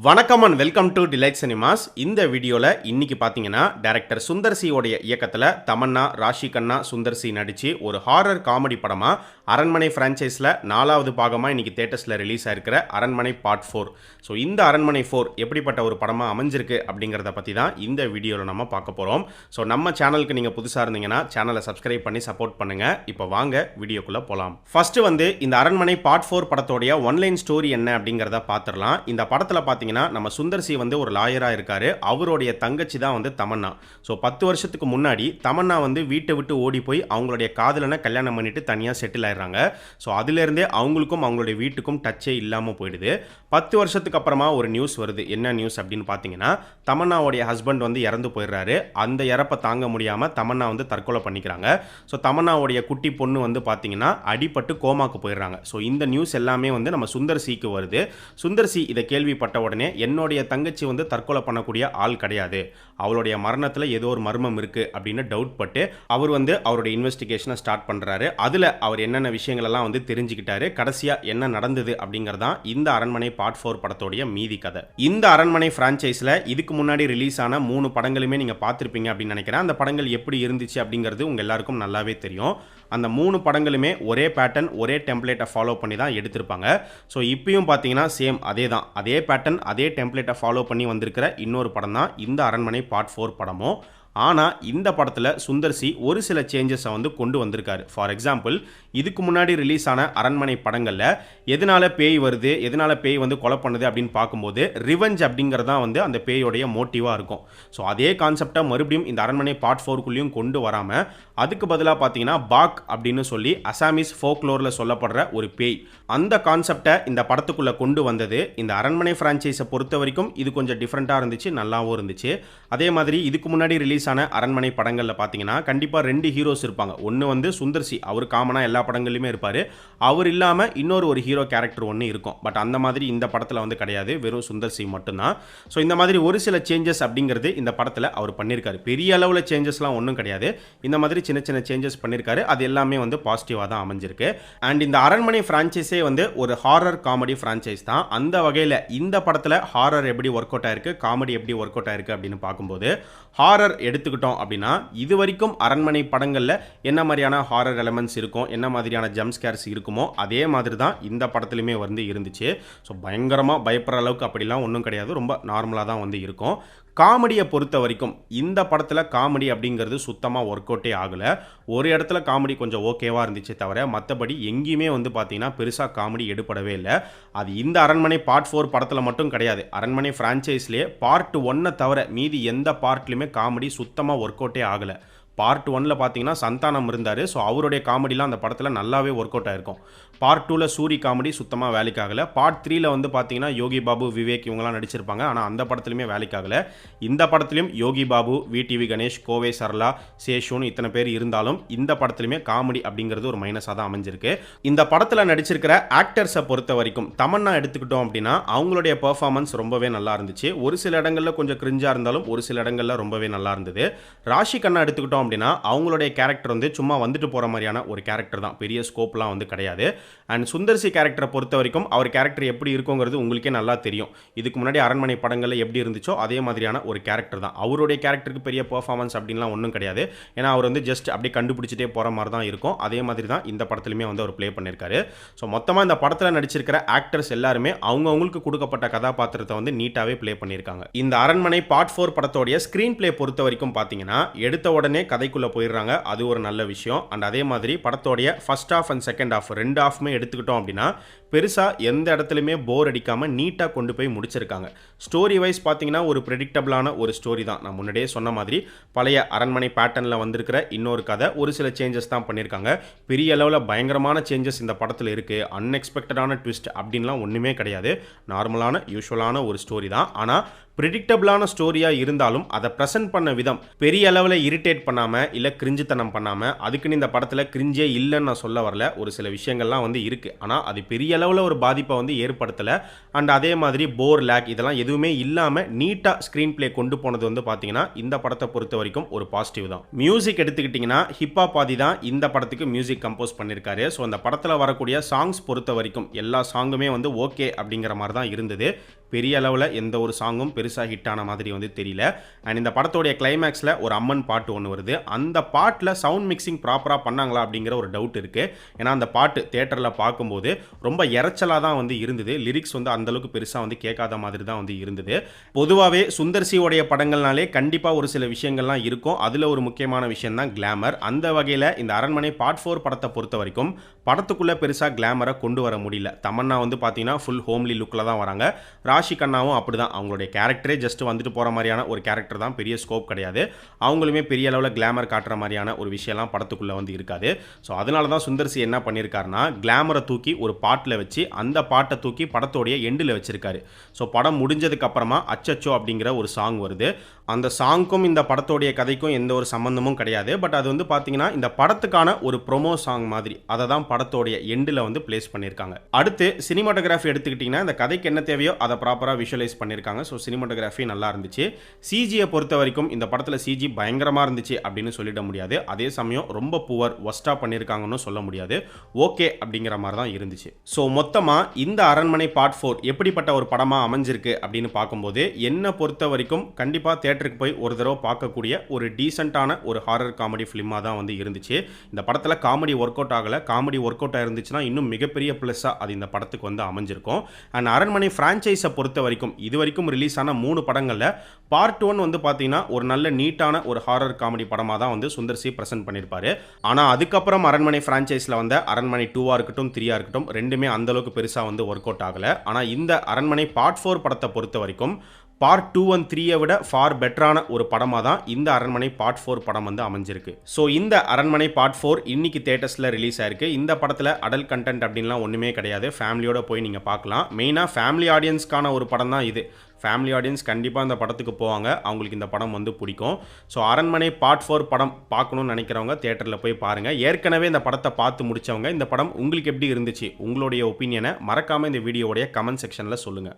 வணக்கம் and welcome to delight cinemas. இந்த வீடியோவில் இன்னைக்கு பார்த்தீங்கன்னா டைரக்டர் சுந்தர் சி உடைய இயக்கத்தில் தமன்னா, ராஷி கண்ணா, சுந்தர் சி நடித்து ஒரு ஹாரர் காமெடி படமாக அரண்மனை ஃப்ரான்ச்சைஸில் 4வது பாகமாக இன்னைக்கு தேட்டர்ஸில் ரிலீஸ் ஆயிருக்கிற அரண்மனை பார்ட் 4. ஸோ இந்த அரண்மனை 4 எப்படிப்பட்ட ஒரு படமாக அமைஞ்சிருக்கு அப்படிங்கிறத பற்றி தான் இந்த வீடியோவில் நம்ம பார்க்க போகிறோம். ஸோ நம்ம சேனலுக்கு நீங்கள் புதுசாக இருந்தீங்கன்னா சேனலை சப்ஸ்கிரைப் பண்ணி சப்போர்ட் பண்ணுங்கள். இப்போ வாங்க வீடியோக்குள்ளே போகலாம். ஃபர்ஸ்ட் வந்து இந்த அரண்மனை பார்ட் 4 படத்தோடைய ஒன்லைன் ஸ்டோரி என்ன அப்படிங்கிறத பார்த்துடலாம். இந்த படத்தில் பார்த்தீங்கன்னா நம்ம சுந்தர் சி வந்து ஒரு லாயராக இருக்காரு. அவருடைய தங்கச்சி தான் வந்து தமன்னா. ஸோ 10 வருஷத்துக்கு முன்னாடி தமன்னா வந்து வீட்டை விட்டு ஓடி போய் அவங்களுடைய காதலனை கல்யாணம் பண்ணிட்டு தனியாக செட்டில் ஆயிடுறாங்க. ஸோ அதிலிருந்தே அவங்களுக்கும் அவங்களுடைய வீட்டுக்கும் டச்சே இல்லாமல் போயிடுது. 10 வருஷத்துக்கு அப்புறமா ஒரு நியூஸ் வருது. என்ன நியூஸ் அப்படின்னு பார்த்தீங்கன்னா, தமன்னாவுடைய ஹஸ்பண்ட் வந்து இறந்து போயிடுறாரு. அந்த இறப்பை தாங்க முடியாமல் தமன்னா வந்து தற்கொலை பண்ணிக்கிறாங்க. ஸோ தமன்னாவுடைய குட்டி பொண்ணு வந்து பார்த்தீங்கன்னா அடிபட்டு கோமாக்கு போயிடுறாங்க. ஸோ இந்த நியூஸ் எல்லாமே வந்து நம்ம சுந்தர் சிக்கு வருது. சுந்தர் சி இதை கேள்விப்பட்ட உடனே என்னுடைய தங்கச்சி வந்து தற்கொலை பண்ணக்கூடிய ஆள் கிடையாது, அவளுடைய மரணத்தில் ஏதோ ஒரு மர்மம் இருக்குது அப்படின்னு டவுட் பட்டு அவர் வந்து அவருடைய இன்வெஸ்டிகேஷனை ஸ்டார்ட் பண்ணுறாரு. அதில் அவர் என்னென்ன விஷயங்கள் எல்லாம் வந்து தெரிஞ்சுக்கிட்டாரு, கடைசியாக என்ன நடந்தது அப்படிங்கிறதான் இந்த அரண்மனை பார்ட் 4 படத்தோடைய மீதி கதை. இந்த அரண்மனை ஃப்ரான்ச்சைஸில் இதுக்கு முன்னாடி ரிலீஸ் ஆன 3 படங்களுமே நீங்கள் பார்த்துருப்பீங்க அப்படின்னு நினைக்கிறேன். அந்த படங்கள் எப்படி இருந்துச்சு அப்படிங்கிறது உங்கள் எல்லாருக்கும் நல்லாவே தெரியும். அந்த 3 படங்களுமே ஒரே பேட்டர்ன், ஒரே டெம்ப்ளேட்டை ஃபாலோ பண்ணி தான் எடுத்திருப்பாங்க. ஸோ இப்பயும் பார்த்தீங்கன்னா சேம் அதே தான், அதே பேட்டர்ன், அதே டெம்ப்ளேட்டை ஃபாலோ பண்ணி வந்திருக்கிற இன்னொரு படம் தான் இந்த அரண்மனை பார்ட் 4 படமும். ஆனால் இந்த படத்தில் சுந்தர் சி ஒரு சில சேஞ்சஸை வந்து கொண்டு வந்திருக்காரு. ஃபார் எக்ஸாம்பிள், இதுக்கு முன்னாடி ரிலீஸ் ஆன அரண்மனை படங்களில் எதனால பேய் வருது, எதனால பேய் வந்து கொலை பண்ணுது அப்படின்னு பார்க்கும்போது ரிவெஞ்ச் அப்படிங்கிறதான் வந்து அந்த பேயோடைய மோட்டிவாக இருக்கும். ஸோ அதே கான்செப்டை மறுபடியும் இந்த அரண்மனை பார்ட் 4குள்ளேயும் கொண்டு வராமல் அதுக்கு பதிலாக பார்த்தீங்கன்னா பாக் அப்படின்னு சொல்லி அசாமிஸ் ஃபோக்லோரில் சொல்லப்படுற ஒரு பேய், அந்த கான்செப்டை இந்த படத்துக்குள்ளே கொண்டு வந்தது. இந்த அரண்மனை ஃப்ரான்ச்சைஸை பொறுத்த வரைக்கும் இது கொஞ்சம் டிஃப்ரெண்ட்டாக இருந்துச்சு, நல்லாவும் இருந்துச்சு. அதே மாதிரி இதுக்கு முன்னாடி ரிலீஸ் ஆன அரண்மனை படங்களில் பார்த்தீங்கன்னா கண்டிப்பாக 2 ஹீரோஸ் இருப்பாங்க. ஒன்று வந்து சுந்தர் சி, அவர் காமனாக எல்லா படங்கள்லையுமே இருப்பார். அவர் இல்லாமல் இன்னொரு ஒரு ஹீரோ கேரக்டர் ஒன்று இருக்கும். பட் அந்த மாதிரி இந்த படத்தில் வந்து கிடையாது, வெறும் சுந்தர் சி மட்டும்தான். ஸோ இந்த மாதிரி ஒரு சில சேஞ்சஸ் அப்படிங்கிறது இந்த படத்தில் அவர் பண்ணியிருக்காரு. பெரிய அளவில் சேஞ்சஸ்லாம் ஒன்றும் கிடையாது, இந்த மாதிரி சின்ன சின்ன சேஞ்சஸ் பண்ணியிருக்காரு. அது எல்லாமே வந்து பாசிட்டிவாக தான் அமைஞ்சிருக்கு. அண்ட் இந்த அரண்மனை ஃப்ரான்ச்சைஸே வந்து ஒரு ஹாரர் காமெடி ஃப்ரான்ச்சைஸ் தான். அந்த வகையில் இந்த படத்தில் ஹாரர் எப்படி ஒர்க் அவுட் ஆயிருக்கு, காமெடி எப்படி ஒர்க் அவுட் ஆயிருக்கு அப்படின்னு பார்க்கும்போது, ஹாரர் எடுத்துக்கிட்டோம் அப்படின்னா இது வரைக்கும் அரண்மனை படங்களில் என்ன மாதிரியான ஹாரர் எலமெண்ட்ஸ் இருக்கும், என்ன மாதிரியான ஜம்ப் ஸ்கேர்ஸ் இருக்குமோ அதே மாதிரி தான் இந்த படத்துலையுமே வந்து இருந்துச்சு. ஸோ பயங்கரமாக பயப்படுற அளவுக்கு அப்படிலாம் ஒன்றும் கிடையாது, ரொம்ப நார்மலாக தான் வந்து இருக்கும். காமெடியை பொறுத்த வரைக்கும் இந்த படத்தில் காமெடி அப்படிங்கிறது சுத்தமாக ஒர்க் அவுட்டே ஆகலை. ஒரு இடத்துல காமெடி கொஞ்சம் ஓகேவாக இருந்துச்சே தவிர மற்றபடி எங்கேயுமே வந்து பார்த்தீங்கன்னா பெருசாக காமெடி எடுப்படவே இல்லை. அது இந்த அரண்மனை பார்ட் 4 படத்தில் மட்டும் கிடையாது, அரண்மனை ஃப்ரான்ச்சைஸ்லேயே பார்ட் 1 தவிர மீதி எந்த பார்ட்லையுமே காமெடி சுத்தமாக ஒர்க் அவுட்டே ஆகலை. பார்ட் 1ல் பார்த்தீங்கன்னா சந்தானம் இருந்தார். ஸோ அவருடைய காமெடிலாம் அந்த படத்தில் நல்லாவே ஒர்க் அவுட் ஆயிருக்கும். பார்ட் 2ல் சூரி காமெடி சுத்தமாக வேலைக்காகலை. பார்ட் 3ல் வந்து பார்த்தீங்கன்னா யோகி பாபு, விவேக் இவங்கெல்லாம் நடிச்சிருப்பாங்க. ஆனால் அந்த படத்துலையுமே வேலைக்காகலை. இந்த படத்துலையும் யோகி பாபு, விடிவி கணேஷ், கோவை சரளா, சேஷுன்னு இத்தனை பேர் இருந்தாலும் இந்த படத்துலையுமே காமெடி அப்படிங்கிறது ஒரு மைனஸாக தான் அமைஞ்சிருக்கு. இந்த படத்தில் நடிச்சிருக்கிற ஆக்டர்ஸை பொறுத்த வரைக்கும் தமன்னா எடுத்துக்கிட்டோம் அப்படின்னா அவங்களுடைய பெர்ஃபார்மன்ஸ் ரொம்பவே நல்லா இருந்துச்சு. ஒரு சில இடங்களில் கொஞ்சம் கிரிஞ்சாக இருந்தாலும் ஒரு சில இடங்களில் ரொம்பவே நல்லா இருந்தது. ராஷி கண்ணா எடுத்துக்கிட்டோம் அப்படின்னா அவங்களுடைய கேரக்டர் வந்து சும்மா வந்துட்டு போகிற மாதிரியான ஒரு கேரக்டர் தான், பெரிய ஸ்கோப்லாம் வந்து கிடையாது. அண்ட் சுந்தர் சி கேரக்டரை பொறுத்த வரைக்கும் அவர் கேரக்டர் எப்படி இருக்குங்கிறது உங்களுக்கே நல்லா தெரியும். இதுக்கு முன்னாடி அரண்மனை படங்களில் எப்படி இருந்துச்சோ அதே மாதிரியான ஒரு கேரக்டர் தான். அவருடைய கேரக்டருக்கு பெரிய பெர்ஃபார்மன்ஸ் அப்படின்லாம் ஒன்றும் கிடையாது. ஏன்னா அவர் வந்து ஜஸ்ட் அப்படியே கண்டுபிடிச்சிட்டே போகிற மாதிரி தான் இருக்கும். அதே மாதிரி தான் இந்த படத்துலையுமே வந்து அவர் ப்ளே பண்ணியிருக்காரு. ஸோ மொத்தமாக இந்த படத்தில் நடிச்சிருக்கிற ஆக்டர்ஸ் எல்லாருமே அவங்கவுங்களுக்கு கொடுக்கப்பட்ட கதாபாத்திரத்தை வந்து நீட்டாகவே ப்ளே பண்ணியிருக்காங்க. இந்த அரண்மனை பார்ட் 4 படத்தோடைய ஸ்க்ரீன் ப்ளே பொறுத்த வரைக்கும் பார்த்தீங்கன்னா எடுத்த உடனே கதைக்குள்ளே போயிடுறாங்க, அது ஒரு நல்ல விஷயம். அண்ட் அதே மாதிரி படத்தோடைய first half and second half 2 ஹாஃப்மே எடுத்துக்கிட்டோம் அப்படின்னா பெருசாக எந்த இடத்துலையுமே போர் அடிக்காமல் நீட்டாக கொண்டு போய் முடிச்சிருக்காங்க. ஸ்டோரி வைஸ் பார்த்தீங்கன்னா ஒரு ப்ரெடிக்டபிளான ஒரு ஸ்டோரி தான். நான் முன்னாடியே சொன்ன மாதிரி பழைய அரண்மனை பேட்டர்னில் வந்திருக்கிற இன்னொரு கதை, ஒரு சில சேஞ்சஸ் தான் பண்ணியிருக்காங்க. பெரிய அளவில் பயங்கரமான சேஞ்சஸ் இந்த படத்தில் இருக்குது, அன்எக்ஸ்பெக்டடான ட்விஸ்ட் அப்படின்லாம் ஒன்றுமே கிடையாது. நார்மலான யூஷுவலான ஒரு ஸ்டோரி தான். ஆனால் ப்ரெடிக்டபிளான ஸ்டோரியாக இருந்தாலும் அதை ப்ரெசென்ட் பண்ண விதம் பெரிய அளவில் இரிட்டேட் பண்ணாமல் இல்லை கிரிஞ்சுத்தனம் பண்ணாமல், அதுக்குன்னு இந்த படத்தில் கிரிஞ்சே இல்லைன்னு நான் சொல்ல வரல, ஒரு சில விஷயங்கள்லாம் வந்து இருக்குது. ஆனால் அது பெரிய அளவில் ஒரு பாதிப்பை வந்து ஏற்படுத்தலை. அண்ட் அதே மாதிரி போர் லேக் இதெல்லாம் எதுவுமே இல்லாமல் நீட்டாக ஸ்க்ரீன் பிளே கொண்டு போனது வந்து பார்த்தீங்கன்னா இந்த படத்தை பொறுத்த வரைக்கும் ஒரு பாசிட்டிவ் தான். மியூசிக் எடுத்துக்கிட்டிங்கன்னா ஹிப்ஹாப் பாதி தான் இந்த படத்துக்கு மியூசிக் கம்போஸ் பண்ணியிருக்காரு. ஸோ அந்த படத்தில் வரக்கூடிய சாங்ஸ் பொறுத்த வரைக்கும் எல்லா சாங்குமே வந்து ஓகே அப்படிங்கிற மாதிரி தான் இருந்தது. பெரிய அளவில் எந்த ஒரு சாங்கும் பெருசாக ஹிட் ஆன மாதிரி வந்து தெரியல. அண்ட் இந்த படத்தோடைய கிளைமேக்ஸில் ஒரு அம்மன் பாட்டு ஒன்று வருது. அந்த பாட்டில் சவுண்ட் மிக்சிங் ப்ராப்பராக பண்ணாங்களா அப்படிங்கிற ஒரு டவுட் இருக்குது. ஏன்னா அந்த பாட்டு தியேட்டரில் பார்க்கும்போது ரொம்ப இறைச்சலாக தான் வந்து இருந்தது. லிரிக்ஸ் வந்து அந்தளவுக்கு பெருசாக வந்து கேட்காத மாதிரி தான் வந்து இருந்தது. பொதுவாகவே சுந்தர் சி உடைய படங்கள்னாலே கண்டிப்பாக ஒரு சில விஷயங்கள்லாம் இருக்கும். அதில் ஒரு முக்கியமான விஷயம் தான் கிளாமர். அந்த வகையில் இந்த அரண்மனை பார்ட் 4 படத்தை பொறுத்த வரைக்கும் படத்துக்குள்ளே பெருசாக கிளாமரை கொண்டு வர முடியல. தமன்னா வந்து பார்த்தீங்கன்னா ஃபுல் ஹோம்லி லுக்கில் தான் வராங்க. ராஷி கண்ணாவும் அப்படி தான். அவங்களுடைய கேரக்டரே ஜஸ்ட் வந்துட்டு போகிற மாதிரியான ஒரு கேரக்டர் தான், பெரிய ஸ்கோப் கிடையாது. அவங்களுமே பெரிய அளவில் கிளாமர் காட்டுற மாதிரியான ஒரு விஷயம்லாம் படத்துக்குள்ளே வந்து இருக்காது. ஸோ அதனால தான் சுந்தர் சி என்ன பண்ணியிருக்காருன்னா கிளாமரை தூக்கி ஒரு பாட்டில் வச்சு அந்த பாட்டை தூக்கி படத்தோடைய எண்டில் வச்சிருக்காரு. ஸோ படம் முடிஞ்சதுக்கு அப்புறமா அச்சச்சோ அப்படிங்கிற ஒரு சாங் வருது. அந்த சாங்க்கும் இந்த படத்தோடைய கதைக்கும் எந்த ஒரு சம்பந்தமும் கிடையாது. பட் அது வந்து பார்த்தீங்கன்னா இந்த படத்துக்கான ஒரு ப்ரொமோ சாங் மாதிரி அதை தான் படத்தோடைய எண்டில் வந்து பிளேஸ் பண்ணியிருக்காங்க. அடுத்து சினிமாட்டோகிராஃபி எடுத்துக்கிட்டிங்கன்னா இந்த கதைக்கு என்ன தேவையோ அதை ப்ராப்பராக விஷுவலைஸ் பண்ணியிருக்காங்க. ஸோ சினிமாட்டோகிராஃபி நல்லா இருந்துச்சு. சிஜியை பொறுத்த வரைக்கும் இந்த படத்தில் சிஜி பயங்கரமாக இருந்துச்சு அப்படின்னு சொல்லிட முடியாது. அதே சமயம் ரொம்ப புவர் ஒஸ்ட்டாக பண்ணியிருக்காங்கன்னு சொல்ல முடியாது. ஓகே அப்படிங்கிற மாதிரி தான் இருந்துச்சு. ஸோ மொத்தமாக இந்த அரண்மனை பார்ட் 4 எப்படிப்பட்ட ஒரு படமாக அமைஞ்சிருக்கு அப்படின்னு பார்க்கும்போது என்னை பொறுத்த வரைக்கும் கண்டிப்பாக தியேட்டருக்கு போய் ஒரு தடவை பார்க்கக்கூடிய ஒரு டீசென்ட்டான ஒரு ஹாரர் காமெடி ஃபிலிமாக தான் வந்து இருந்துச்சு. இந்த படத்தில் காமெடி ஒர்க் அவுட் ஆகலை. காமெடி ஒர்க் அவுட் ஆயிருந்துச்சுன்னா இன்னும் மிகப்பெரிய ப்ளஸ்ஸாக அது இந்த படத்துக்கு வந்து அமைஞ்சிருக்கும். அண்ட் அரண்மனை ஃப்ரான்ச்சைஸை பொறுத்த வரைக்கும் இது வரைக்கும் ரிலீஸ் ஆன 3 படங்களில் பார்ட் 1 வந்து பார்த்தீங்கன்னா ஒரு நல்ல நீட்டான ஒரு ஹாரர் காமெடி படமாக தான் வந்து சுந்தர் சி பிரசன்ட் பண்ணியிருப்பாரு. ஆனால் அதுக்கப்புறம் அரண்மனை ஃப்ரான்ச்சைஸில் வந்த அரண்மனை 2ஆக இருக்கட்டும் 3ஆக இருக்கட்டும் ரெண்டுமே அந்தளவுக்கு பெருசாக வந்து ஒர்க் அவுட் ஆகலை. ஆனால் இந்த அரண்மனை பார்ட் 4 படத்தை பொறுத்த வரைக்கும் பார்ட் 2 and 3 விட ஃபார் பெட்டரான ஒரு படமாக தான் இந்த அரண்மனை பார்ட் 4 படம் வந்து அமைஞ்சிருக்கு. ஸோ இந்த அரண்மனை பார்ட் 4 இன்னைக்கு தியேட்டர்ஸில் ரிலீஸ் ஆயிருக்கு. இந்த படத்தில் அடல்ட் கண்டென்ட் அப்படின்லாம் ஒன்றுமே கிடையாது. ஃபேமிலியோட போய் நீங்கள் பார்க்கலாம். மெயினாக ஃபேமிலி ஆடியன்ஸ்க்கான ஒரு படம் தான் இது. ஃபேமிலி ஆடியன்ஸ் கண்டிப்பாக இந்த படத்துக்கு போவாங்க. அவங்களுக்கு இந்த படம் வந்து பிடிக்கும். ஸோ அரண்மனை பார்ட் 4 படம் பார்க்கணும்னு நினைக்கிறவங்க தியேட்டரில் போய் பாருங்கள். ஏற்கனவே இந்த படத்தை பார்த்து முடித்தவங்க இந்த படம் உங்களுக்கு எப்படி இருந்துச்சு, உங்களுடைய ஒப்பீனியனை மறக்காமல் இந்த வீடியோடைய கமெண்ட் செக்ஷனில் சொல்லுங்கள்.